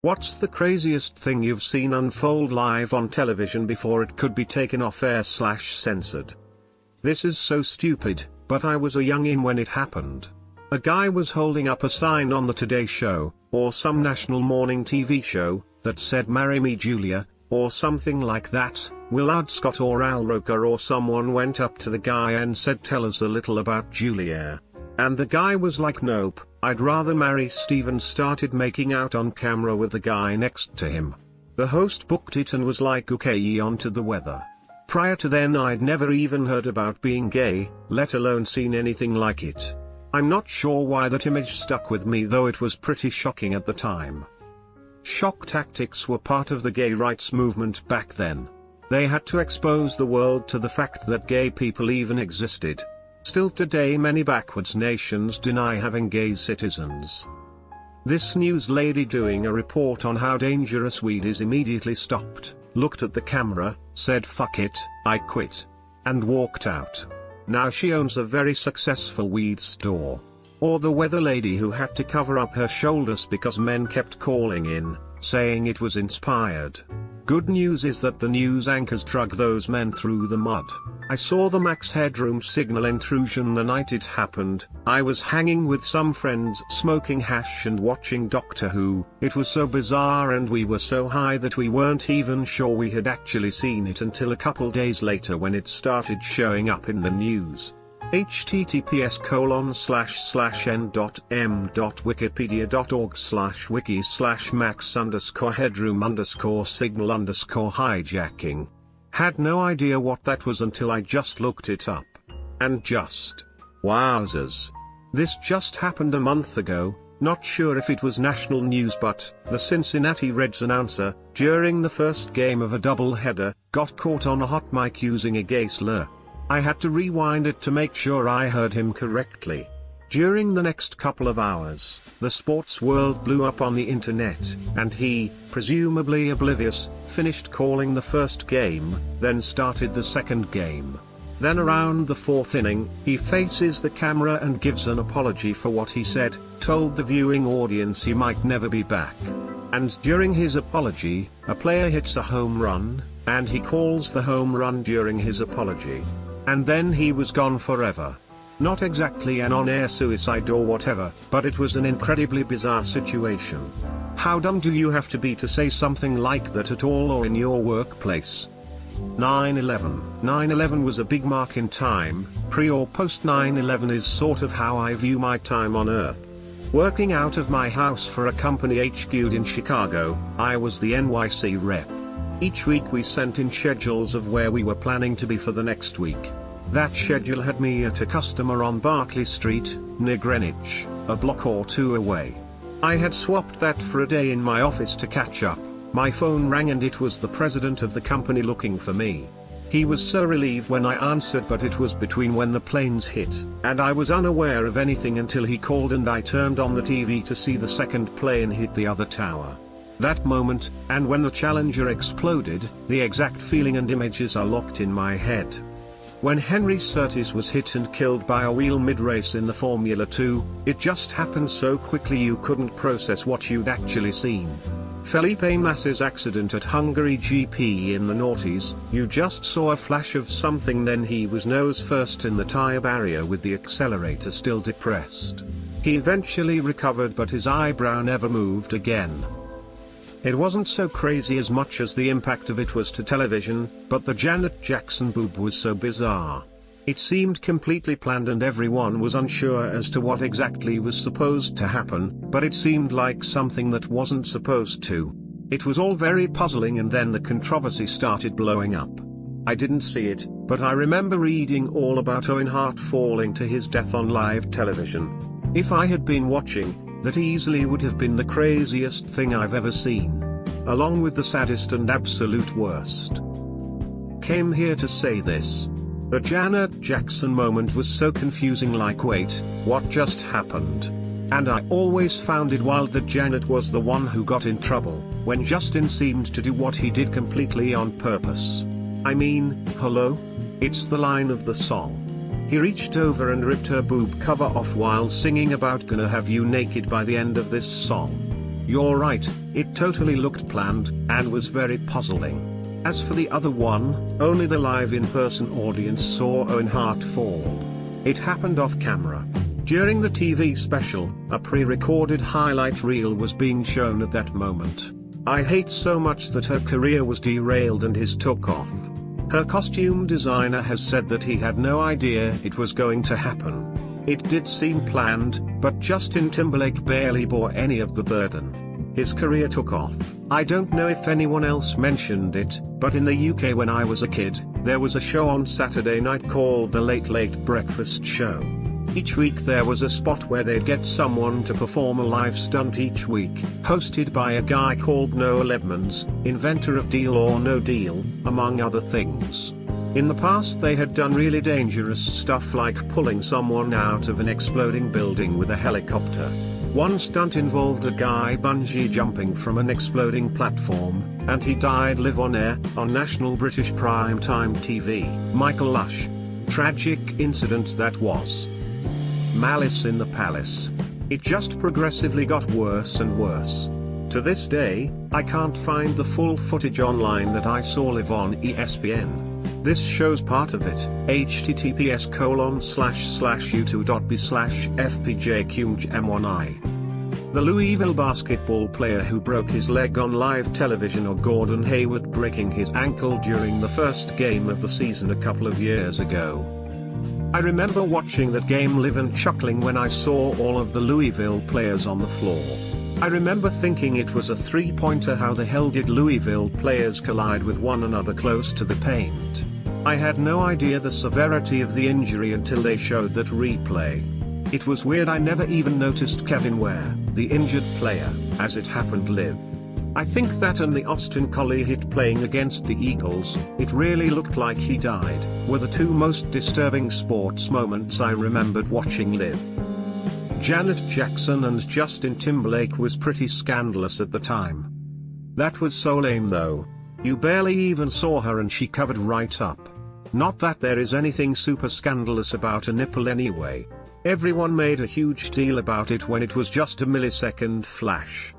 What's the craziest thing you've seen unfold live on television before it could be taken off air/censored? This is so stupid, but I was a youngin' when it happened. A guy was holding up a sign on the Today Show, or some national morning TV show, that said "Marry me Julia," or something like that. Willard Scott or Al Roker or someone went up to the guy and said, "Tell us a little about Julia." And the guy was like, "Nope, I'd rather marry Steve," and started making out on camera with the guy next to him. The host booked it and was like, "Okay, on to the weather." Prior to then I'd never even heard about being gay, let alone seen anything like it. I'm not sure why that image stuck with me, though it was pretty shocking at the time. Shock tactics were part of the gay rights movement back then. They had to expose the world to the fact that gay people even existed. Still today many backwards nations deny having gay citizens. This news lady doing a report on how dangerous weed is immediately stopped, looked at the camera, said "Fuck it, I quit," and walked out. Now she owns a very successful weed store. Or the weather lady who had to cover up her shoulders because men kept calling in, saying it was inspired. Good news is that the news anchors drug those men through the mud. I saw the max headroom signal intrusion the night it happened. I was hanging with some friends smoking hash and watching Doctor Who. It was so bizarre and we were so high that we weren't even sure we had actually seen it until a couple days later when it started showing up in the news. https://n.m.wikipedia.org/wiki/max_headroom_signal_hijacking. Had no idea what that was until I just looked it up. And just, wowzers. This just happened a month ago. Not sure if it was national news, but the Cincinnati Reds announcer, during the first game of a doubleheader, got caught on a hot mic using a gay slur. I had to rewind it to make sure I heard him correctly. During the next couple of hours, the sports world blew up on the internet, and he, presumably oblivious, finished calling the first game, then started the second game. Then around the fourth inning, he faces the camera and gives an apology for what he said, told the viewing audience he might never be back. And during his apology, a player hits a home run, and he calls the home run during his apology. And then he was gone forever. Not exactly an on-air suicide or whatever, but it was an incredibly bizarre situation. How dumb do you have to be to say something like that at all, or in your workplace? 9/11. 9/11 was a big mark in time. Pre or post 9/11 is sort of how I view my time on Earth. Working out of my house for a company HQ'd in Chicago, I was the NYC rep. Each week we sent in schedules of where we were planning to be for the next week. That schedule had me at a customer on Barclay Street, near Greenwich, a block or two away. I had swapped that for a day in my office to catch up. My phone rang and it was the president of the company looking for me. He was so relieved when I answered, but it was between when the planes hit, and I was unaware of anything until he called and I turned on the TV to see the second plane hit the other tower. That moment, and when the Challenger exploded, the exact feeling and images are locked in my head. When Henry Surtees was hit and killed by a wheel mid-race in the Formula 2, it just happened so quickly you couldn't process what you'd actually seen. Felipe Massa's accident at Hungary GP in the noughties, you just saw a flash of something, then he was nose first in the tyre barrier with the accelerator still depressed. He eventually recovered, but his eyebrow never moved again. It wasn't so crazy as much as the impact of it was to television, but the Janet Jackson boob was so bizarre. It seemed completely planned and everyone was unsure as to what exactly was supposed to happen, but it seemed like something that wasn't supposed to. It was all very puzzling, and then the controversy started blowing up. I didn't see it, but I remember reading all about Owen Hart falling to his death on live television. If I had been watching, that easily would have been the craziest thing I've ever seen. Along with the saddest and absolute worst. Came here to say this. The Janet Jackson moment was so confusing, like, wait, what just happened? And I always found it wild that Janet was the one who got in trouble, when Justin seemed to do what he did completely on purpose. I mean, hello? It's the line of the song. He reached over and ripped her boob cover off while singing about "gonna have you naked by the end of this song." You're right, it totally looked planned, and was very puzzling. As for the other one, only the live in-person audience saw Owen Hart fall. It happened off camera. During the TV special, a pre-recorded highlight reel was being shown at that moment. I hate so much that her career was derailed and his took off. Her costume designer has said that he had no idea it was going to happen. It did seem planned, but Justin Timberlake barely bore any of the burden. His career took off. I don't know if anyone else mentioned it, but in the UK when I was a kid, there was a show on Saturday night called The Late Late Breakfast Show. Each week there was a spot where they'd get someone to perform a live stunt each week, hosted by a guy called Noel Edmonds, inventor of Deal or No Deal, among other things. In the past they had done really dangerous stuff like pulling someone out of an exploding building with a helicopter. One stunt involved a guy bungee jumping from an exploding platform, and he died live on air, on national British primetime TV. Michael Lush. Tragic incident that was. Malice in the Palace. It just progressively got worse and worse. To this day, I can't find the full footage online that I saw live on ESPN. This shows part of it, https://youtube.b/fpjqm1i. The Louisville basketball player who broke his leg on live television, or Gordon Hayward breaking his ankle during the first game of the season a couple of years ago. I remember watching that game live and chuckling when I saw all of the Louisville players on the floor. I remember thinking it was a three-pointer. How the hell did Louisville players collide with one another close to the paint? I had no idea the severity of the injury until they showed that replay. It was weird. I never even noticed Kevin Ware, the injured player, as it happened live. I think that and the Austin Collie hit playing against the Eagles, it really looked like he died, were the two most disturbing sports moments I remembered watching live. Janet Jackson and Justin Timberlake was pretty scandalous at the time. That was so lame though. You barely even saw her and she covered right up. Not that there is anything super scandalous about a nipple anyway. Everyone made a huge deal about it when it was just a millisecond flash.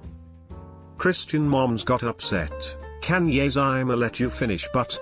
Christian moms got upset. Kanye's "I'ma let you finish," but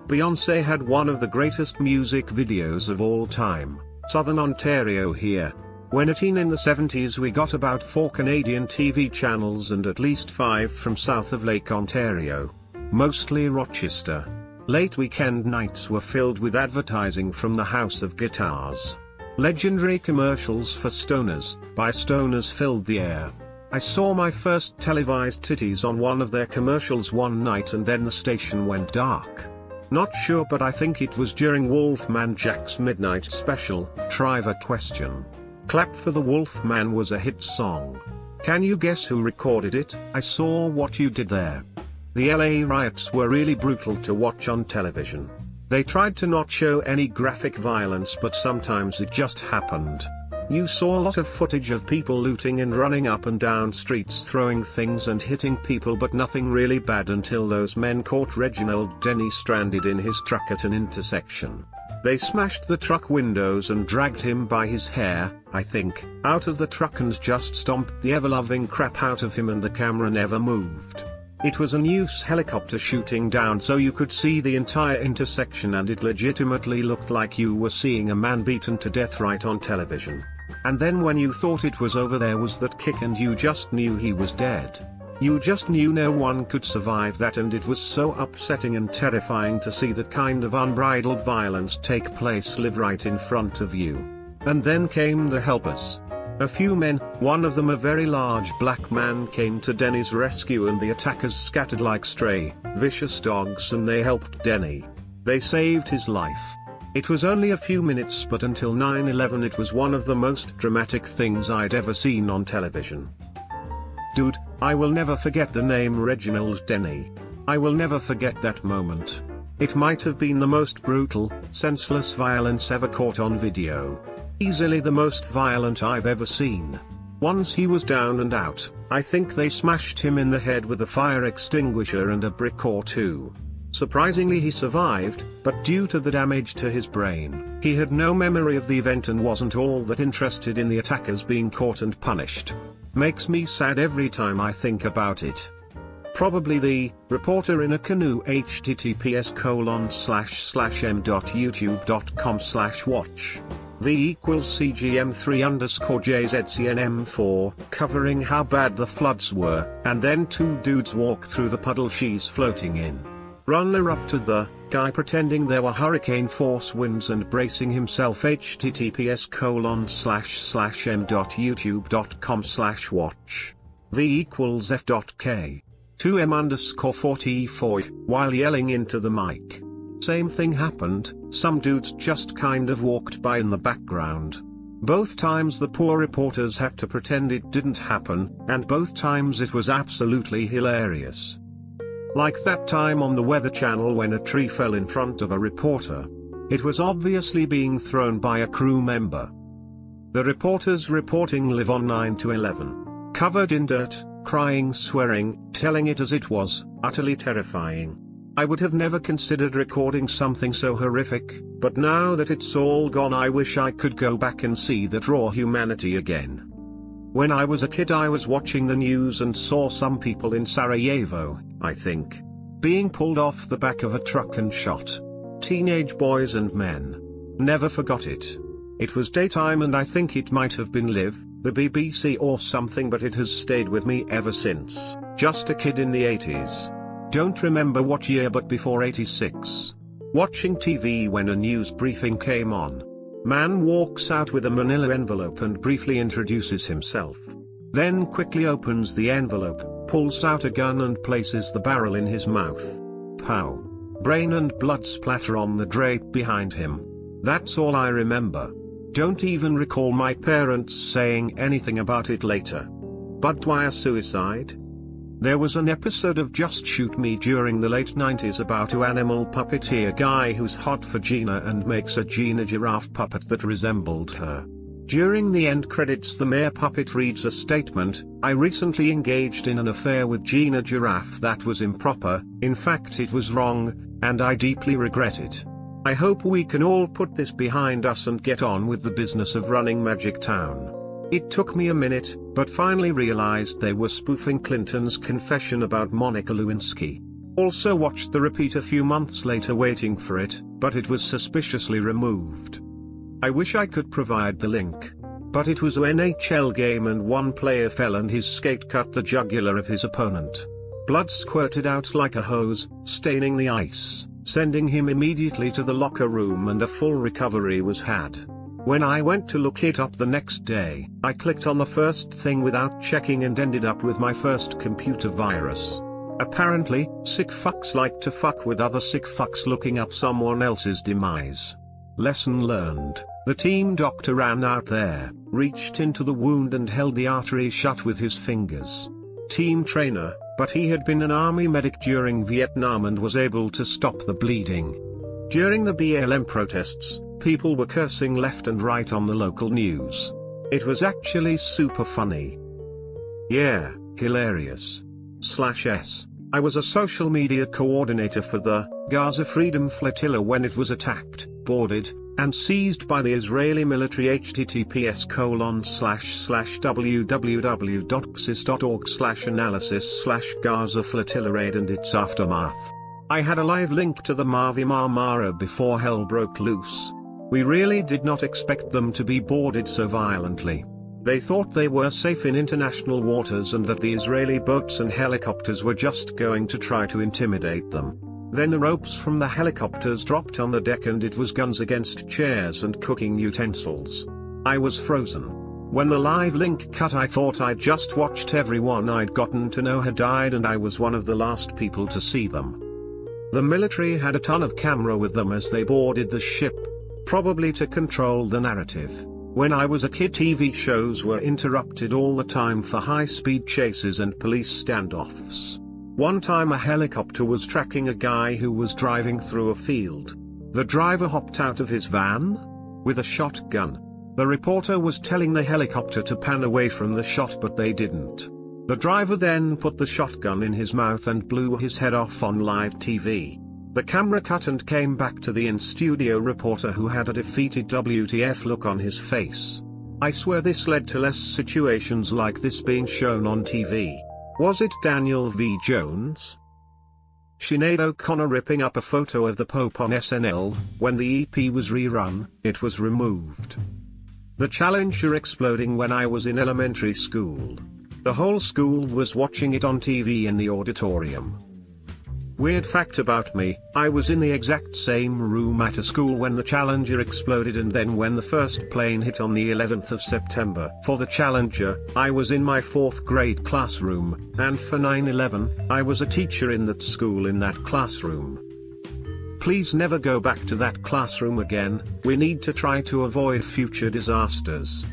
Beyoncé had one of the greatest music videos of all time, Southern Ontario here. When a teen in the 70s we got about 4 Canadian TV channels and at least 5 from south of Lake Ontario. Mostly Rochester. Late weekend nights were filled with advertising from the House of Guitars. Legendary commercials for stoners, by stoners filled the air. I saw my first televised titties on one of their commercials one night and then the station went dark. Not sure, but I think it was during Wolfman Jack's midnight special, Trivia Question. Clap for the Wolfman was a hit song. Can you guess who recorded it? I Saw What You Did There. The LA riots were really brutal to watch on television. They tried to not show any graphic violence, but sometimes it just happened. You saw a lot of footage of people looting and running up and down streets throwing things and hitting people, but nothing really bad until those men caught Reginald Denny stranded in his truck at an intersection. They smashed the truck windows and dragged him by his hair, I think, out of the truck and just stomped the ever-loving crap out of him, and the camera never moved. It was a news helicopter shooting down so you could see the entire intersection, and it legitimately looked like you were seeing a man beaten to death right on television. And then when you thought it was over, there was that kick and you just knew he was dead. You just knew no one could survive that, and it was so upsetting and terrifying to see that kind of unbridled violence take place live right in front of you. And then came the helpers. A few men, one of them a very large black man, came to Denny's rescue, and the attackers scattered like stray, vicious dogs, and they helped Denny. They saved his life. It was only a few minutes, but until 9/11 it was one of the most dramatic things I'd ever seen on television. Dude, I will never forget the name Reginald Denny. I will never forget that moment. It might have been the most brutal, senseless violence ever caught on video. Easily the most violent I've ever seen. Once he was down and out, I think they smashed him in the head with a fire extinguisher and a brick or two. Surprisingly he survived, but due to the damage to his brain, he had no memory of the event and wasn't all that interested in the attackers being caught and punished. Makes me sad every time I think about it. Probably the reporter in a canoe. https://m.youtube.com/watch v=cgm3_jzcnm4 covering how bad the floods were, and then two dudes walk through the puddle she's floating in. Runner up to the guy pretending there were hurricane force winds and bracing himself. https://m.youtube.com/watch v=f.k 2m_44 while yelling into the mic. Same thing happened, some dudes just kind of walked by in the background. Both times the poor reporters had to pretend it didn't happen, and both times it was absolutely hilarious. Like that time on the Weather Channel when a tree fell in front of a reporter. It was obviously being thrown by a crew member. The reporters reporting live on 9/11. Covered in dirt, crying, swearing, telling it as it was, utterly terrifying. I would have never considered recording something so horrific, but now that it's all gone I wish I could go back and see that raw humanity again. When I was a kid I was watching the news and saw some people in Sarajevo, I think, being pulled off the back of a truck and shot. Teenage boys and men. Never forgot it. It was daytime and I think it might have been Live, the BBC or something, but it has stayed with me ever since. Just a kid in the 80s. Don't remember what year, but before 86. Watching TV when a news briefing came on. Man walks out with a manila envelope and briefly introduces himself. Then quickly opens the envelope, pulls out a gun and places the barrel in his mouth. Pow. Brain and blood splatter on the drape behind him. That's all I remember. Don't even recall my parents saying anything about it later. But why a suicide? There was an episode of Just Shoot Me during the late 90s about an animal puppeteer guy who's hot for Gina and makes a Gina giraffe puppet that resembled her. During the end credits the mayor puppet reads a statement, "I recently engaged in an affair with Gina giraffe that was improper, in fact it was wrong, and I deeply regret it. I hope we can all put this behind us and get on with the business of running Magic Town." It took me a minute, but finally realized they were spoofing Clinton's confession about Monica Lewinsky. Also watched the repeat a few months later waiting for it, but it was suspiciously removed. I wish I could provide the link. But it was an NHL game and one player fell and his skate cut the jugular of his opponent. Blood squirted out like a hose, staining the ice, sending him immediately to the locker room, and a full recovery was had. When I went to look it up the next day, I clicked on the first thing without checking and ended up with my first computer virus. Apparently, sick fucks like to fuck with other sick fucks looking up someone else's demise. Lesson learned. The team doctor ran out there, reached into the wound and held the artery shut with his fingers. Team trainer, but he had been an army medic during Vietnam and was able to stop the bleeding. During the BLM protests, people were cursing left and right on the local news. It was actually super funny. Yeah, hilarious. /s. I was a social media coordinator for the Gaza Freedom Flotilla when it was attacked, boarded, and seized by the Israeli military. https://www.xis.org/analysis/Gaza Flotilla raid and its aftermath. I had a live link to the Mavi Marmara before hell broke loose. We really did not expect them to be boarded so violently. They thought they were safe in international waters and that the Israeli boats and helicopters were just going to try to intimidate them. Then the ropes from the helicopters dropped on the deck and it was guns against chairs and cooking utensils. I was frozen. When the live link cut I thought I'd just watched everyone I'd gotten to know had died and I was one of the last people to see them. The military had a ton of camera with them as they boarded the ship, probably to control the narrative. When I was a kid TV shows were interrupted all the time for high-speed chases and police standoffs. One time a helicopter was tracking a guy who was driving through a field. The driver hopped out of his van with a shotgun. The reporter was telling the helicopter to pan away from the shot but they didn't. The driver then put the shotgun in his mouth and blew his head off on live TV. The camera cut and came back to the in-studio reporter who had a defeated WTF look on his face. I swear this led to less situations like this being shown on TV. Was it Daniel V. Jones? Sinead O'Connor ripping up a photo of the Pope on SNL. When the EP was rerun, it was removed. The Challenger exploding when I was in elementary school. The whole school was watching it on TV in the auditorium. Weird fact about me, I was in the exact same room at a school when the Challenger exploded, and then when the first plane hit on the 11th of September for the Challenger, I was in my 4th grade classroom, and for 9/11, I was a teacher in that school in that classroom. Please never go back to that classroom again. We need to try to avoid future disasters.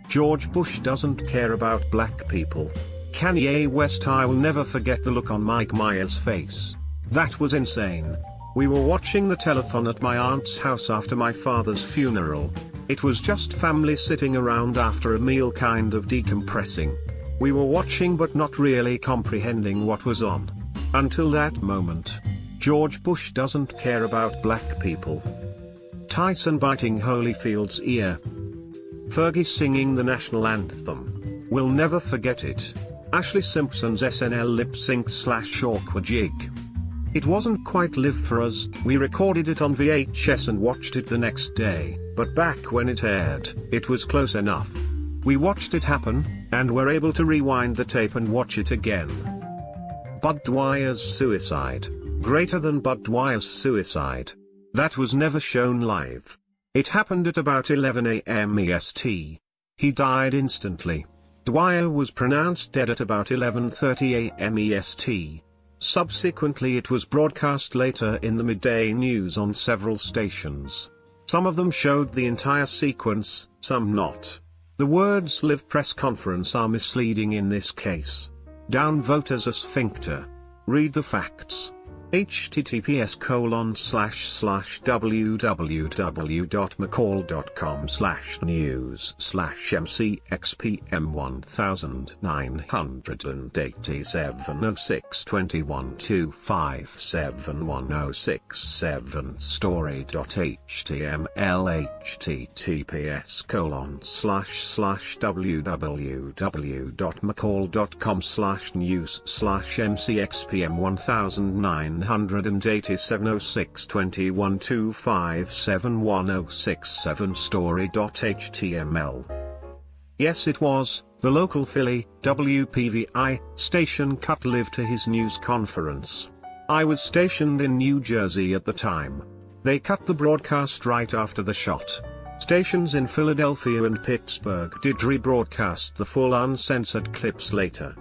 George Bush doesn't care about black people. Kanye West: I will never forget the look on Mike Myers' face. That was insane. We were watching the telethon at my aunt's house after my father's funeral. It was just family sitting around after a meal, kind of decompressing. We were watching but not really comprehending what was on. Until that moment. George Bush doesn't care about black people. Tyson biting Holyfield's ear. Fergie singing the national anthem. We'll never forget it. Ashlee Simpson's SNL lip sync / awkward jig. It wasn't quite live for us. We recorded it on VHS and watched it the next day, but back when it aired, it was close enough. We watched it happen, and were able to rewind the tape and watch it again. Bud Dwyer's suicide. Greater than Bud Dwyer's suicide. That was never shown live. It happened at about 11 a.m. EST. He died instantly. Dwyer was pronounced dead at about 11:30 a.m. EST. Subsequently, it was broadcast later in the midday news on several stations. Some of them showed the entire sequence, some not. The words "live press conference" are misleading in this case. Downvote as a sphincter. Read the facts. https://www.mccall.com/news/mcxpm1009 Yes, it was. The local Philly, WPVI, station cut live to his news conference. I was stationed in New Jersey at the time. They cut the broadcast right after the shot. Stations in Philadelphia and Pittsburgh did rebroadcast the full uncensored clips later.